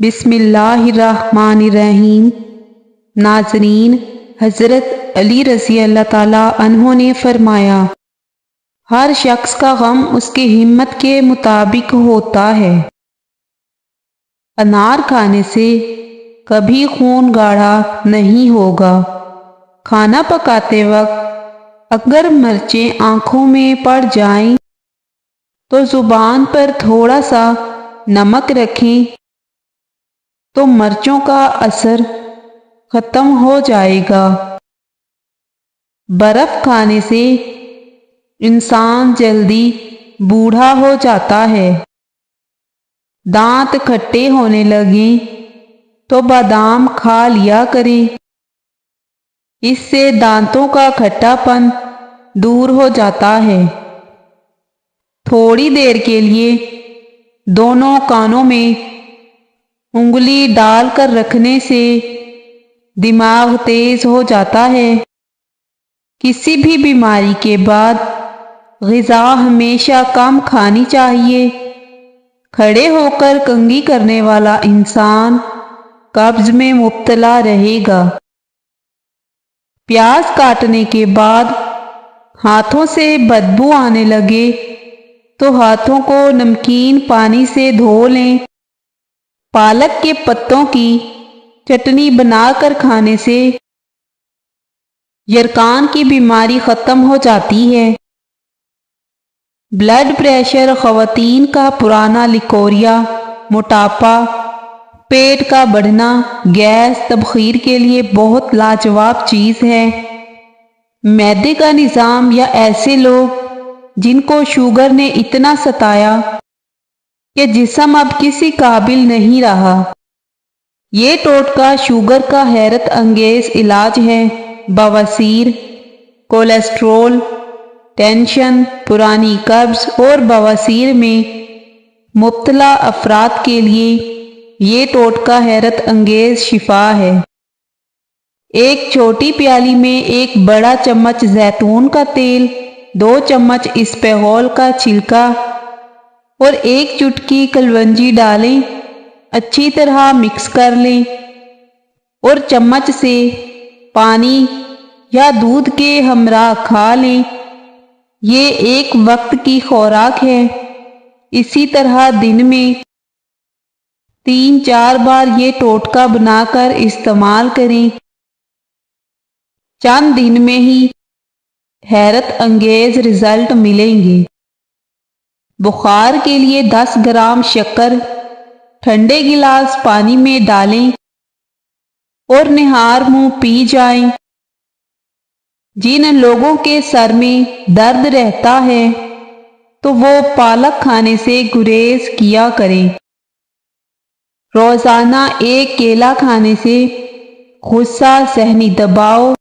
بسم اللہ الرحمن الرحیم۔ ناظرین، حضرت علی رضی اللہ تعالیٰ عنہ نے فرمایا، ہر شخص کا غم اس کی ہمت کے مطابق ہوتا ہے۔ انار کھانے سے کبھی خون گاڑھا نہیں ہوگا۔ کھانا پکاتے وقت اگر مرچیں آنکھوں میں پڑ جائیں تو زبان پر تھوڑا سا نمک رکھیں تو مرچوں کا اثر ختم ہو جائے گا۔ برف کھانے سے انسان جلدی بوڑھا ہو جاتا ہے۔ دانت کھٹے ہونے لگیں تو بادام کھا لیا کریں، اس سے دانتوں کا کھٹا پن دور ہو جاتا ہے۔ تھوڑی دیر کے لیے دونوں کانوں میں انگلی ڈال کر رکھنے سے دماغ تیز ہو جاتا ہے۔ کسی بھی بیماری کے بعد غذا ہمیشہ کم کھانی چاہیے۔ کھڑے ہو کر کنگھی کرنے والا انسان قبض میں مبتلا رہے گا۔ پیاز کاٹنے کے بعد ہاتھوں سے بدبو آنے لگے تو ہاتھوں کو نمکین پانی سے دھو لیں۔ پالک کے پتوں کی چٹنی بنا کر کھانے سے یرقان کی بیماری ختم ہو جاتی ہے۔ بلڈ پریشر، خواتین کا پرانا لکوریا، موٹاپا، پیٹ کا بڑھنا، گیس، تبخیر کے لیے بہت لاجواب چیز ہے۔ معدے کا نظام یا ایسے لوگ جن کو شوگر نے اتنا ستایا کہ جسم اب کسی قابل نہیں رہا، یہ ٹوٹکا شوگر کا حیرت انگیز علاج ہے۔ بواسیر، کولیسٹرول، ٹینشن، پرانی قبض اور بواسیر میں مبتلا افراد کے لیے یہ ٹوٹکا حیرت انگیز شفا ہے۔ ایک چھوٹی پیالی میں ایک بڑا چمچ زیتون کا تیل، 2 چمچ اسپغول کا چھلکا اور 1 چٹکی کلونجی ڈالیں، اچھی طرح مکس کر لیں اور چمچ سے پانی یا دودھ کے ہمراہ کھا لیں۔ یہ ایک وقت کی خوراک ہے۔ اسی طرح دن میں 3-4 بار یہ ٹوٹکا بنا کر استعمال کریں۔ چند دن میں ہی حیرت انگیز رزلٹ ملیں گے۔ بخار کے لیے 10 گرام شکر ٹھنڈے گلاس پانی میں ڈالیں اور نہار منہ پی جائیں۔ جن لوگوں کے سر میں درد رہتا ہے تو وہ پالک کھانے سے گریز کیا کریں۔ روزانہ 1 کیلا کھانے سے غصہ، ذہنی دباؤ،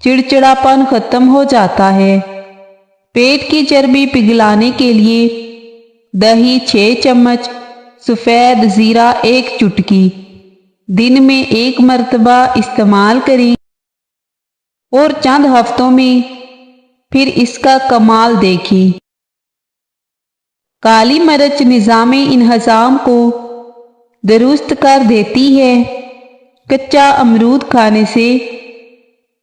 چڑچڑاپن ختم ہو جاتا ہے۔ پیٹ کی چربی پگھلانے کے لیے دہی 6 چمچ، سفید زیرہ 1 چٹکی، دن میں 1 مرتبہ استعمال کریں اور چند ہفتوں میں پھر اس کا کمال دیکھیں۔ کالی مرچ نظام انہضام کو درست کر دیتی ہے۔ کچا امرود کھانے سے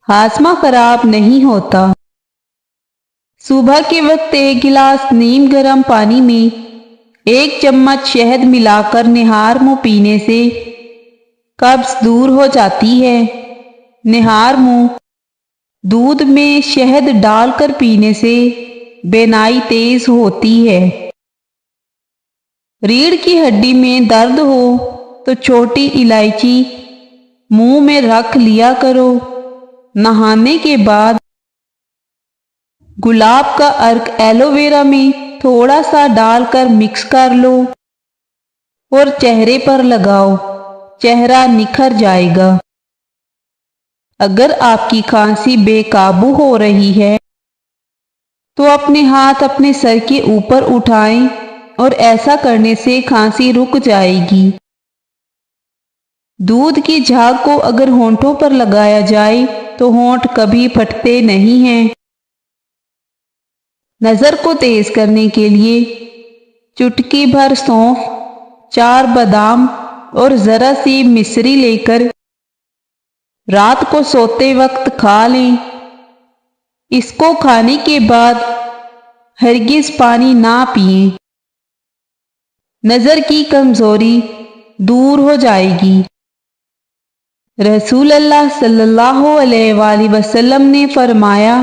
ہاضمہ خراب نہیں ہوتا۔ صبح کے وقت 1 گلاس نیم گرم پانی میں 1 چمچ شہد ملا کر نہار منہ پینے سے قبض دور ہو جاتی ہے۔ نہار منہ دودھ میں شہد ڈال کر پینے سے بینائی تیز ہوتی ہے۔ ریڑھ کی ہڈی میں درد ہو تو چھوٹی الائچی منہ میں رکھ لیا کرو۔ نہانے کے بعد گلاب کا عرق ایلو ویرا میں تھوڑا سا ڈال کر مکس کر لو اور چہرے پر لگاؤ، چہرہ نکھر جائے گا۔ اگر آپ کی کھانسی بے قابو ہو رہی ہے تو اپنے ہاتھ اپنے سر کے اوپر اٹھائیں اور ایسا کرنے سے کھانسی رک جائے گی۔ دودھ کی جھاگ کو اگر ہونٹوں پر لگایا جائے تو ہونٹ کبھی پھٹتے نہیں ہیں۔ نظر کو تیز کرنے کے لیے چٹکی بھر سونف، 4 بادام، اور ذرا سی مصری لے کر رات کو سوتے وقت کھا لیں۔ اس کو کھانے کے بعد ہرگز پانی نہ پئیں۔ نظر کی کمزوری دور ہو جائے گی۔ رسول اللہ صلی اللہ علیہ وآلہ وسلم نے فرمایا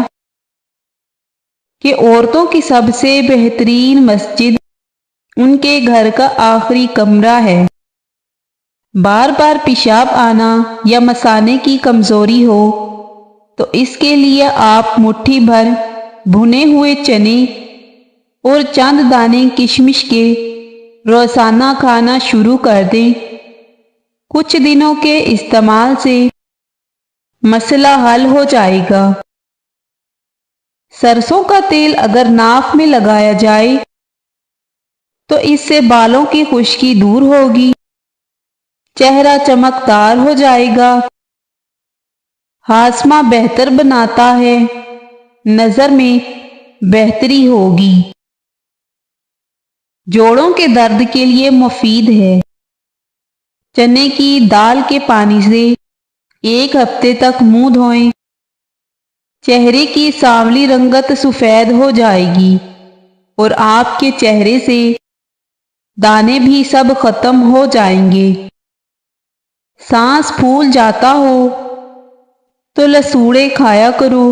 کہ عورتوں کی سب سے بہترین مسجد ان کے گھر کا آخری کمرہ ہے۔ بار بار پیشاب آنا یا مثانے کی کمزوری ہو تو اس کے لیے آپ مٹھی بھر بھنے ہوئے چنے اور چند دانے کشمش کے روزانہ کھانا شروع کر دیں۔ کچھ دنوں کے استعمال سے مسئلہ حل ہو جائے گا۔ سرسوں کا تیل اگر ناک میں لگایا جائے تو اس سے بالوں کی خشکی دور ہوگی، چہرہ چمکدار ہو جائے گا، ہاضمہ بہتر بناتا ہے، نظر میں بہتری ہوگی، جوڑوں کے درد کے لیے مفید ہے۔ چنے کی دال کے پانی سے 1 ہفتے تک منہ دھوئیں۔ چہرے کی سانولی رنگت سفید ہو جائے گی اور آپ کے چہرے سے دانے بھی سب ختم ہو جائیں گے۔ سانس پھول جاتا ہو تو لسوڑے کھایا کرو۔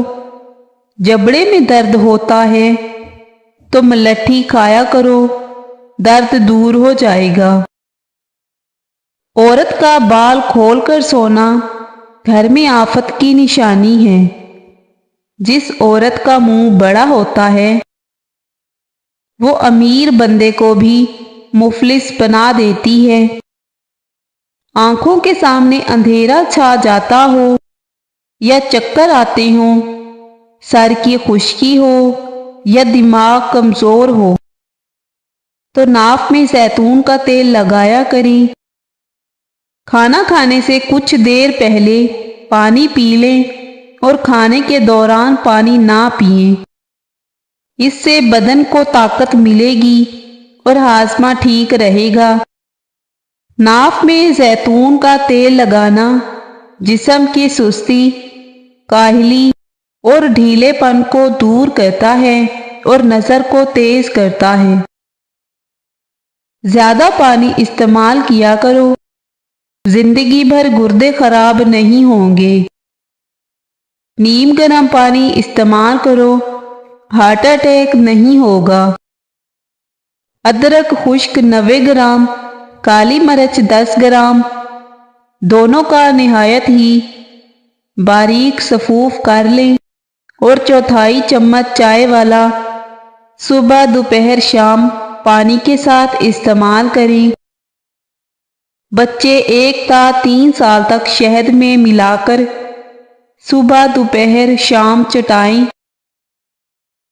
جبڑے میں درد ہوتا ہے تو ملٹھی کھایا کرو، درد دور ہو جائے گا۔ عورت کا بال کھول کر سونا گھر میں آفت کی نشانی ہے۔ جس عورت کا منہ بڑا ہوتا ہے وہ امیر بندے کو بھی مفلس بنا دیتی ہے۔ آنکھوں کے سامنے اندھیرا چھا جاتا ہو یا چکر آتے ہوں، سر کی خشکی ہو یا دماغ کمزور ہو تو ناف میں زیتون کا تیل لگایا کریں۔ کھانا کھانے سے کچھ دیر پہلے پانی پی لیں اور کھانے کے دوران پانی نہ پئیں۔ اس سے بدن کو طاقت ملے گی اور ہاضمہ ٹھیک رہے گا۔ ناف میں زیتون کا تیل لگانا جسم کی سستی، کاہلی اور ڈھیلے پن کو دور کرتا ہے اور نظر کو تیز کرتا ہے۔ زیادہ پانی استعمال کیا کرو، زندگی بھر گردے خراب نہیں ہوں گے۔ نیم گرم پانی استعمال کرو، ہارٹ اٹیک نہیں ہوگا۔ ادرک خشک 90 گرام، کالی مرچ 10 گرام، دونوں کا نہایت ہی باریک صفوف کر لیں اور 1/4 چمچ چائے والا صبح دوپہر شام پانی کے ساتھ استعمال کریں۔ بچے 1 تا 3 سال تک شہد میں ملا کر صبح دوپہر شام چٹائیں۔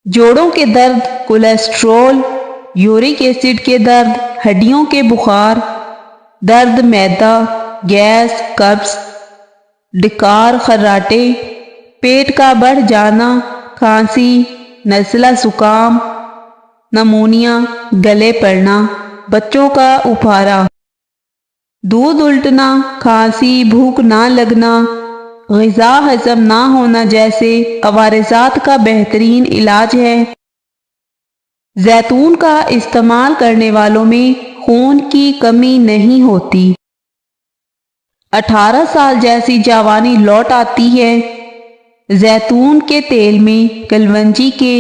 جوڑوں کے درد، کولیسٹرول، یورک ایسڈ کے درد، ہڈیوں کے بخار، درد معدہ، گیس، قبض، ڈکار خراٹے، پیٹ کا بڑھ جانا، کھانسی، نزلہ زکام، نمونیا، گلے پڑنا، بچوں کا اپھارا، دودھ الٹنا، کھانسی، بھوک نہ لگنا، غذا ہضم نہ ہونا جیسے عوارضات کا بہترین علاج ہے۔ زیتون کا استعمال کرنے والوں میں خون کی کمی نہیں ہوتی۔ 18 سال جیسی جوانی لوٹ آتی ہے۔ زیتون کے تیل میں کلونجی کے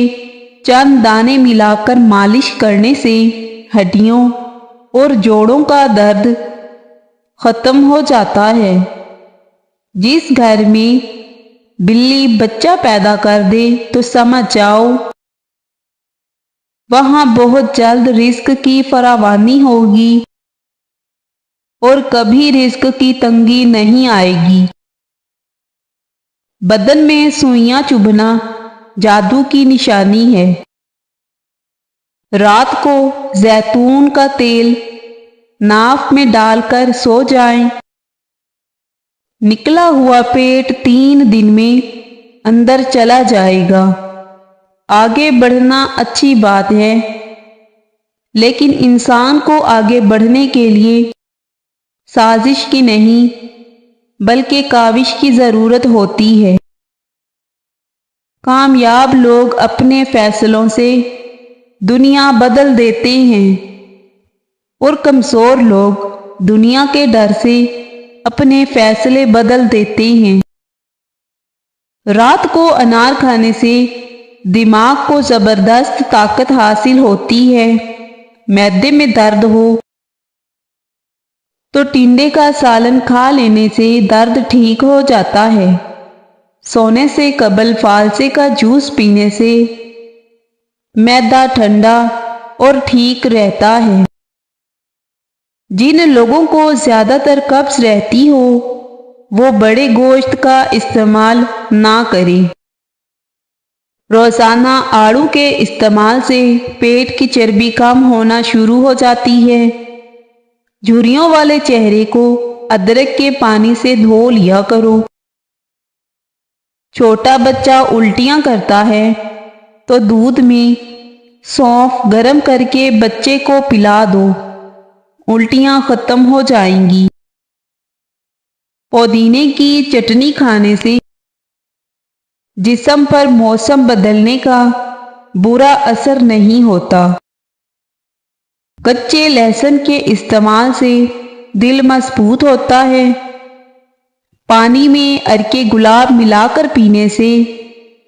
چند دانے ملا کر مالش کرنے سے ہڈیوں اور جوڑوں کا درد ختم ہو جاتا ہے۔ جس گھر میں بلی بچہ پیدا کر دے تو سمجھ جاؤ وہاں بہت جلد رزق کی فراوانی ہوگی اور کبھی رزق کی تنگی نہیں آئے گی۔ بدن میں سوئیاں چبھنا جادو کی نشانی ہے۔ رات کو زیتون کا تیل ناف میں ڈال کر سو جائیں۔ نکلا ہوا پیٹ 3 دن میں اندر چلا جائے گا۔ آگے بڑھنا اچھی بات ہے، لیکن انسان کو آگے بڑھنے کے لیے سازش کی نہیں بلکہ کاوش کی ضرورت ہوتی ہے۔ کامیاب لوگ اپنے فیصلوں سے دنیا بدل دیتے ہیں اور کمزور لوگ دنیا کے ڈر سے اپنے فیصلے بدل دیتے ہیں۔ رات کو انار کھانے سے دماغ کو زبردست طاقت حاصل ہوتی ہے۔ معدے میں درد ہو تو ٹنڈے کا سالن کھا لینے سے درد ٹھیک ہو جاتا ہے۔ سونے سے قبل فالسے کا جوس پینے سے معدہ ٹھنڈا اور ٹھیک رہتا ہے۔ جن لوگوں کو زیادہ تر قبض رہتی ہو وہ بڑے گوشت کا استعمال نہ کریں۔ روزانہ آڑو کے استعمال سے پیٹ کی چربی کم ہونا شروع ہو جاتی ہے۔ جھریوں والے چہرے کو ادرک کے پانی سے دھو لیا کرو۔ چھوٹا بچہ الٹیاں کرتا ہے تو دودھ میں سونف گرم کر کے بچے کو پلا دو، الٹیاں ختم ہو جائیں گی۔ پودینے کی چٹنی کھانے سے جسم پر موسم بدلنے کا برا اثر نہیں ہوتا۔ کچے لہسن کے استعمال سے دل مضبوط ہوتا ہے۔ پانی میں عرق گلاب ملا کر پینے سے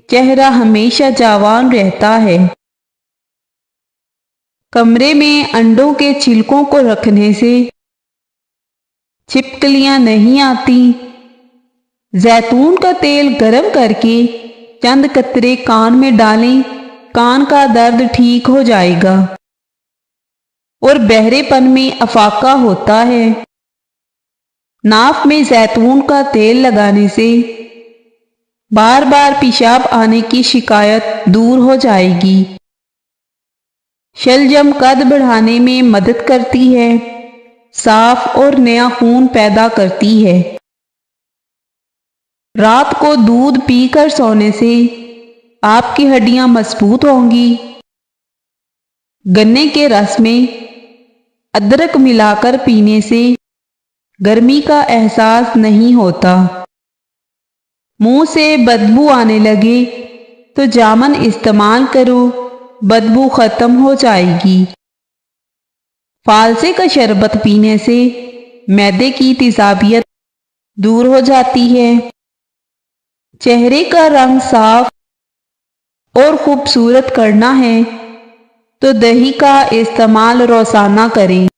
چہرہ ہمیشہ جوان رہتا ہے۔ کمرے میں انڈوں کے چھلکوں کو رکھنے سے چھپکلیاں نہیں آتی۔ زیتون کا تیل گرم کر کے چند قطرے کان میں ڈالیں، کان کا درد ٹھیک ہو جائے گا۔ اور بہرے پن میں افاقہ ہوتا ہے۔ ناف میں زیتون کا تیل لگانے سے بار بار پیشاب آنے کی شکایت دور ہو جائے گی۔ شلجم قد بڑھانے میں مدد کرتی ہے، صاف اور نیا خون پیدا کرتی ہے۔ رات کو دودھ پی کر سونے سے آپ کی ہڈیاں مضبوط ہوں گی۔ گنے کے رس میں ادرک ملا کر پینے سے گرمی کا احساس نہیں ہوتا۔ منہ سے بدبو آنے لگے تو جامن استعمال کرو، بدبو ختم ہو جائے گی۔ فالسے کا شربت پینے سے معدے کی تیزابیت دور ہو جاتی ہے۔ چہرے کا رنگ صاف اور خوبصورت کرنا ہے تو دہی کا استعمال روزانہ کریں۔